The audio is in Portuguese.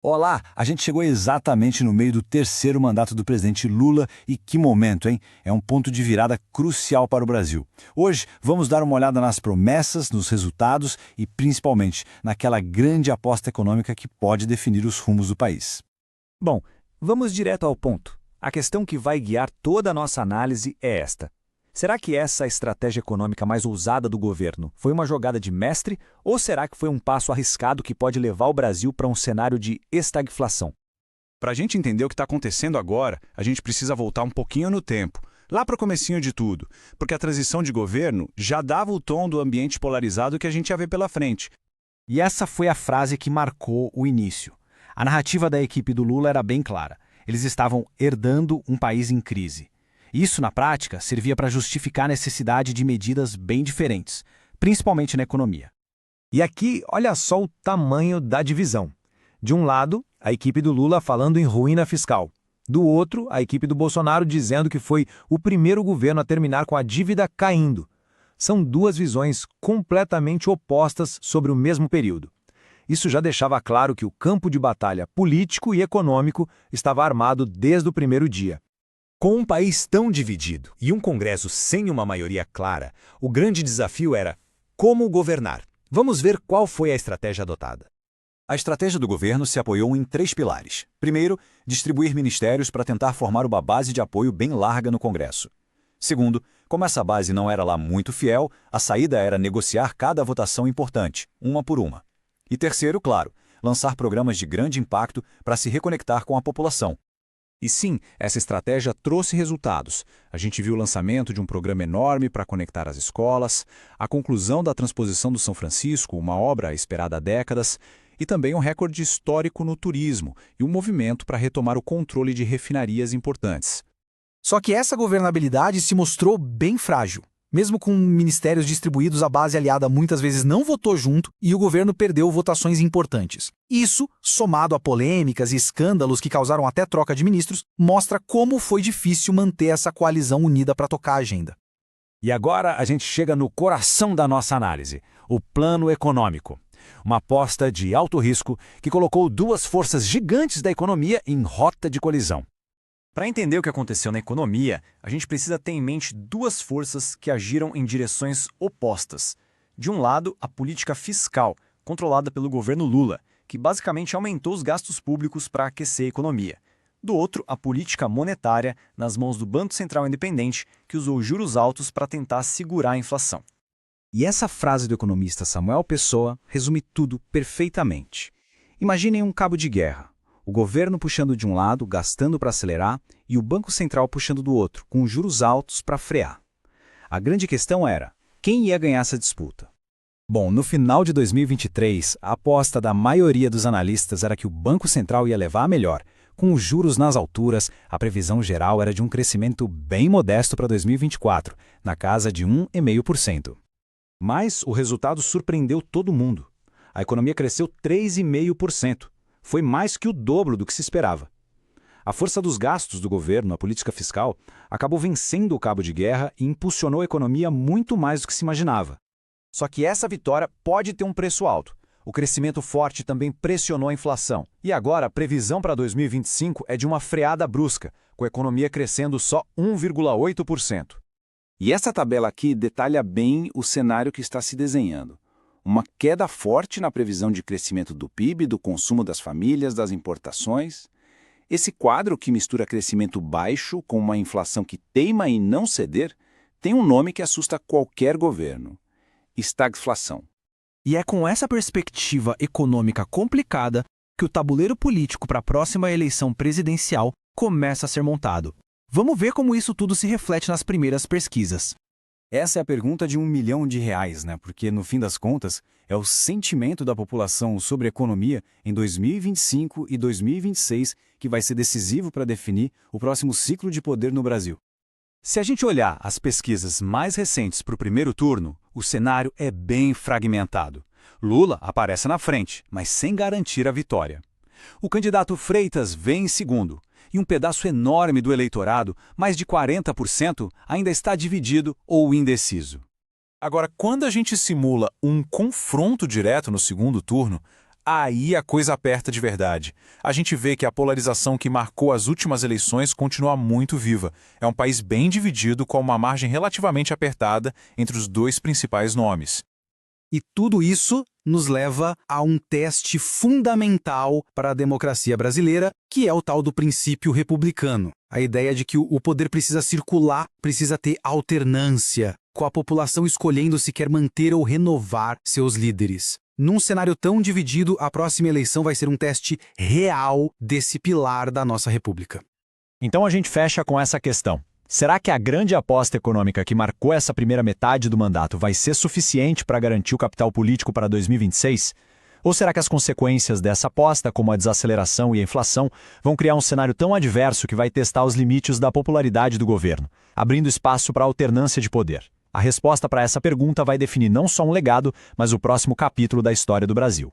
Olá, a gente chegou exatamente no meio do terceiro mandato do presidente Lula e que momento, hein? É um ponto de virada crucial para o Brasil. Hoje vamos dar uma olhada nas promessas, nos resultados e principalmente naquela grande aposta econômica que pode definir os rumos do país. Bom, vamos direto ao ponto. A questão que vai guiar toda a nossa análise é esta. Será que essa estratégia econômica mais ousada do governo foi uma jogada de mestre ou será que foi um passo arriscado que pode levar o Brasil para um cenário de estagflação? Para a gente entender o que está acontecendo agora, a gente precisa voltar um pouquinho no tempo, lá para o comecinho de tudo, porque a transição de governo já dava o tom do ambiente polarizado que a gente ia ver pela frente. E essa foi a frase que marcou o início. A narrativa da equipe do Lula era bem clara. Eles estavam herdando um país em crise. Isso, na prática, servia para justificar a necessidade de medidas bem diferentes, principalmente na economia. E aqui, olha só o tamanho da divisão. De um lado, a equipe do Lula falando em ruína fiscal. Do outro, a equipe do Bolsonaro dizendo que foi o primeiro governo a terminar com a dívida caindo. São duas visões completamente opostas sobre o mesmo período. Isso já deixava claro que o campo de batalha político e econômico estava armado desde o primeiro dia. Com um país tão dividido e um Congresso sem uma maioria clara, o grande desafio era como governar. Vamos ver qual foi a estratégia adotada. A estratégia do governo se apoiou em três pilares. Primeiro, distribuir ministérios para tentar formar uma base de apoio bem larga no Congresso. Segundo, como essa base não era lá muito fiel, a saída era negociar cada votação importante, uma por uma. E terceiro, claro, lançar programas de grande impacto para se reconectar com a população. E sim, essa estratégia trouxe resultados. A gente viu o lançamento de um programa enorme para conectar as escolas, a conclusão da transposição do São Francisco, uma obra esperada há décadas, e também um recorde histórico no turismo e um movimento para retomar o controle de refinarias importantes. Só que essa governabilidade se mostrou bem frágil. Mesmo com ministérios distribuídos, a base aliada muitas vezes não votou junto e o governo perdeu votações importantes. Isso, somado a polêmicas e escândalos que causaram até troca de ministros, mostra como foi difícil manter essa coalizão unida para tocar a agenda. E agora a gente chega no coração da nossa análise, o plano econômico. Uma aposta de alto risco que colocou duas forças gigantes da economia em rota de colisão. Para entender o que aconteceu na economia, a gente precisa ter em mente duas forças que agiram em direções opostas. De um lado, a política fiscal, controlada pelo governo Lula, que basicamente aumentou os gastos públicos para aquecer a economia. Do outro, a política monetária, nas mãos do Banco Central Independente, que usou juros altos para tentar segurar a inflação. E essa frase do economista Samuel Pessoa resume tudo perfeitamente. Imaginem um cabo de guerra. O governo puxando de um lado, gastando para acelerar, e o Banco Central puxando do outro, com juros altos para frear. A grande questão era, quem ia ganhar essa disputa? Bom, no final de 2023, a aposta da maioria dos analistas era que o Banco Central ia levar a melhor. Com os juros nas alturas, a previsão geral era de um crescimento bem modesto para 2024, na casa de 1,5%. Mas o resultado surpreendeu todo mundo. A economia cresceu 3,5%. Foi mais que o dobro do que se esperava. A força dos gastos do governo, a política fiscal, acabou vencendo o cabo de guerra e impulsionou a economia muito mais do que se imaginava. Só que essa vitória pode ter um preço alto. O crescimento forte também pressionou a inflação. E agora a previsão para 2025 é de uma freada brusca, com a economia crescendo só 1,8%. E essa tabela aqui detalha bem o cenário que está se desenhando. Uma queda forte na previsão de crescimento do PIB, do consumo das famílias, das importações. Esse quadro que mistura crescimento baixo com uma inflação que teima em não ceder, tem um nome que assusta qualquer governo: estagflação. E é com essa perspectiva econômica complicada que o tabuleiro político para a próxima eleição presidencial começa a ser montado. Vamos ver como isso tudo se reflete nas primeiras pesquisas. Essa é a pergunta de R$1 milhão, né? Porque, no fim das contas, é o sentimento da população sobre a economia em 2025 e 2026 que vai ser decisivo para definir o próximo ciclo de poder no Brasil. Se a gente olhar as pesquisas mais recentes para o primeiro turno, o cenário é bem fragmentado. Lula aparece na frente, mas sem garantir a vitória. O candidato Freitas vem em segundo, e um pedaço enorme do eleitorado, mais de 40%, ainda está dividido ou indeciso. Agora, quando a gente simula um confronto direto no segundo turno, Aí a coisa aperta de verdade. A gente vê que a polarização que marcou as últimas eleições continua muito viva. É um país bem dividido, com uma margem relativamente apertada entre os dois principais nomes. E tudo isso nos leva a um teste fundamental para a democracia brasileira, que é o tal do princípio republicano. A ideia de que o poder precisa circular, precisa ter alternância, com a população escolhendo se quer manter ou renovar seus líderes. Num cenário tão dividido, a próxima eleição vai ser um teste real desse pilar da nossa república. Então a gente fecha com essa questão. Será que a grande aposta econômica que marcou essa primeira metade do mandato vai ser suficiente para garantir o capital político para 2026? Ou será que as consequências dessa aposta, como a desaceleração e a inflação, vão criar um cenário tão adverso que vai testar os limites da popularidade do governo, abrindo espaço para alternância de poder? A resposta para essa pergunta vai definir não só um legado, mas o próximo capítulo da história do Brasil.